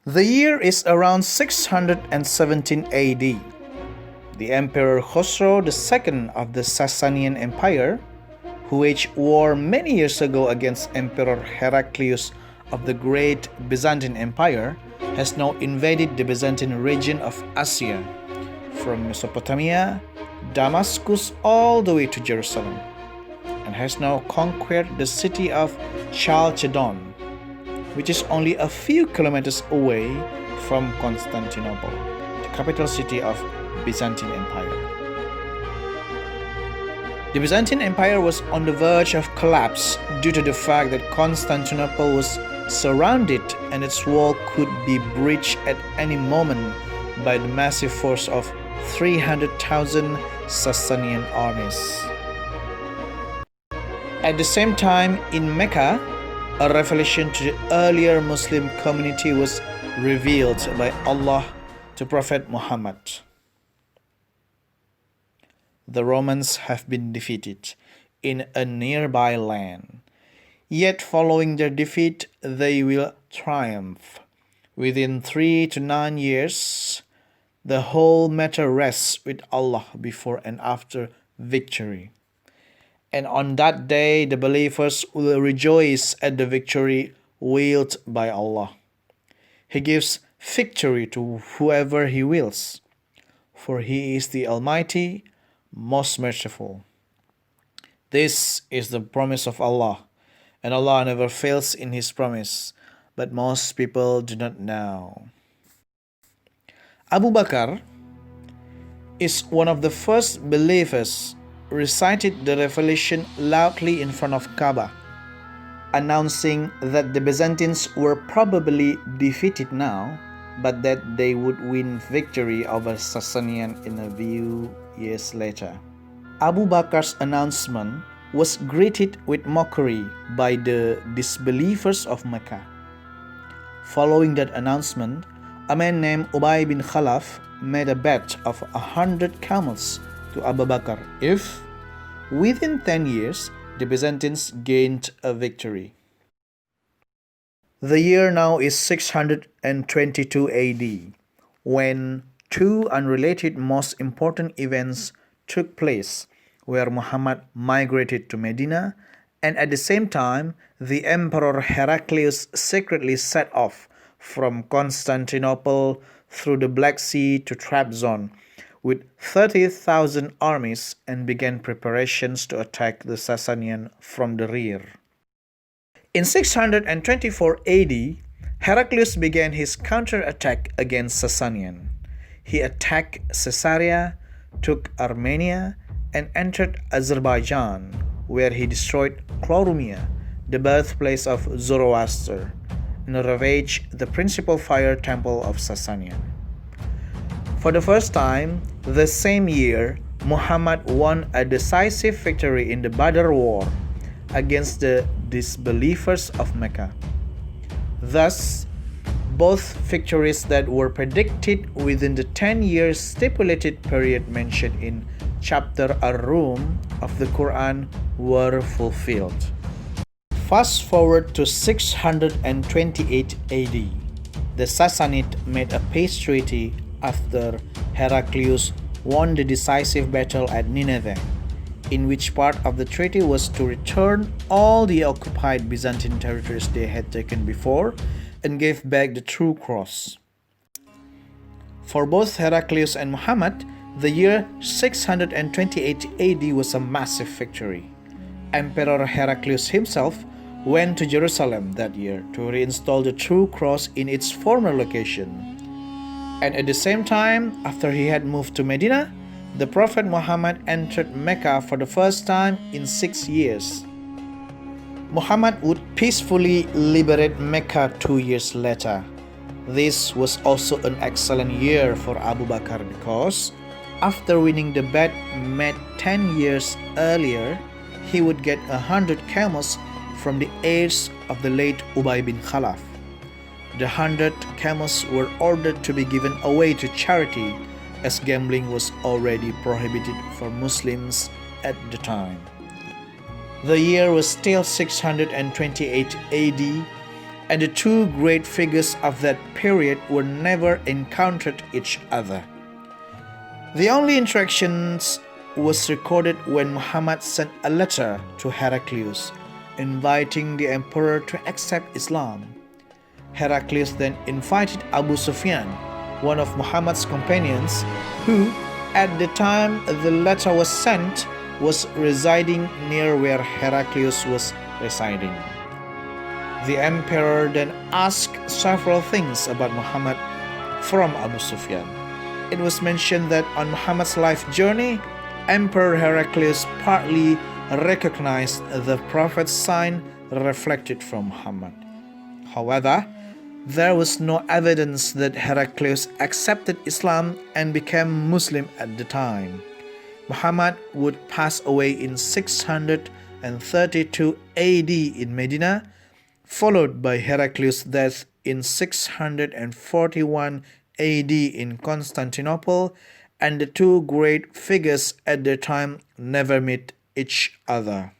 The year is around 617 AD. The Emperor Khosrow II of the Sasanian Empire, who waged war many years ago against Emperor Heraclius of the Great Byzantine Empire, has now invaded the Byzantine region of Asia, from Mesopotamia, Damascus all the way to Jerusalem, and has now conquered the city of Chalcedon, which is only a few kilometers away from Constantinople, the capital city of Byzantine Empire. The Byzantine Empire was on the verge of collapse due to the fact that Constantinople was surrounded and its wall could be breached at any moment by the massive force of 300,000 Sasanian armies. At the same time, in Mecca, a revelation to the earlier Muslim community was revealed by Allah to Prophet Muhammad. The Romans have been defeated in a nearby land. Yet following their defeat, they will triumph. Within 3 to 9 years, the whole matter rests with Allah before and after victory. And on that day, the believers will rejoice at the victory willed by Allah. He gives victory to whoever He wills, for He is the Almighty, most merciful. This is the promise of Allah, and Allah never fails in His promise, but most people do not know. Abu Bakr is one of the first believers recited the revelation loudly in front of Kaaba, announcing that the Byzantines were probably defeated now, but that they would win victory over Sasanian in a few years later. Abu Bakr's announcement was greeted with mockery by the disbelievers of Mecca. Following that announcement, a man named Ubay bin Khalaf made a bet of 100 camels to Abu Bakr if, within 10 years, the Byzantines gained a victory. The year now is 622 AD, when two unrelated most important events took place, where Muhammad migrated to Medina, and at the same time, the Emperor Heraclius secretly set off from Constantinople through the Black Sea to Trabzon with 30,000 armies and began preparations to attack the Sasanian from the rear. In 624 AD, Heraclius began his counterattack against Sasanian. He attacked Caesarea, took Armenia, and entered Azerbaijan, where he destroyed Chlorumia, the birthplace of Zoroaster, and ravaged the principal fire temple of Sasanian. For the first time, the same year, Muhammad won a decisive victory in the Badr War against the disbelievers of Mecca. Thus, both victories that were predicted within the 10-year stipulated period mentioned in chapter Ar-Rum of the Quran were fulfilled. Fast forward to 628 AD. The Sassanid made a peace treaty after Heraclius won the decisive battle at Nineveh, in which part of the treaty was to return all the occupied Byzantine territories they had taken before and gave back the true cross. For both Heraclius and Muhammad, the year 628 AD was a massive victory. Emperor Heraclius himself went to Jerusalem that year to reinstall the true cross in its former location. And at the same time, after he had moved to Medina, the Prophet Muhammad entered Mecca for the first time in 6 years. Muhammad would peacefully liberate Mecca 2 years later. This was also an excellent year for Abu Bakr because, after winning the bet made 10 years earlier, he would get 100 camels from the heirs of the late Ubay bin Khalaf. The 100 camels were ordered to be given away to charity, as gambling was already prohibited for Muslims at the time. The year was still 628 AD, and the two great figures of that period were never encountered each other. The only interactions was recorded when Muhammad sent a letter to Heraclius, inviting the emperor to accept Islam. Heraclius then invited Abu Sufyan, one of Muhammad's companions, who, at the time the letter was sent, was residing near where Heraclius was residing. The emperor then asked several things about Muhammad from Abu Sufyan. It was mentioned that on Muhammad's life journey, Emperor Heraclius partly recognized the Prophet's sign reflected from Muhammad. However, there was no evidence that Heraclius accepted Islam and became Muslim at the time. Muhammad would pass away in 632 AD in Medina, followed by Heraclius' death in 641 AD in Constantinople, and the two great figures at the time never met each other.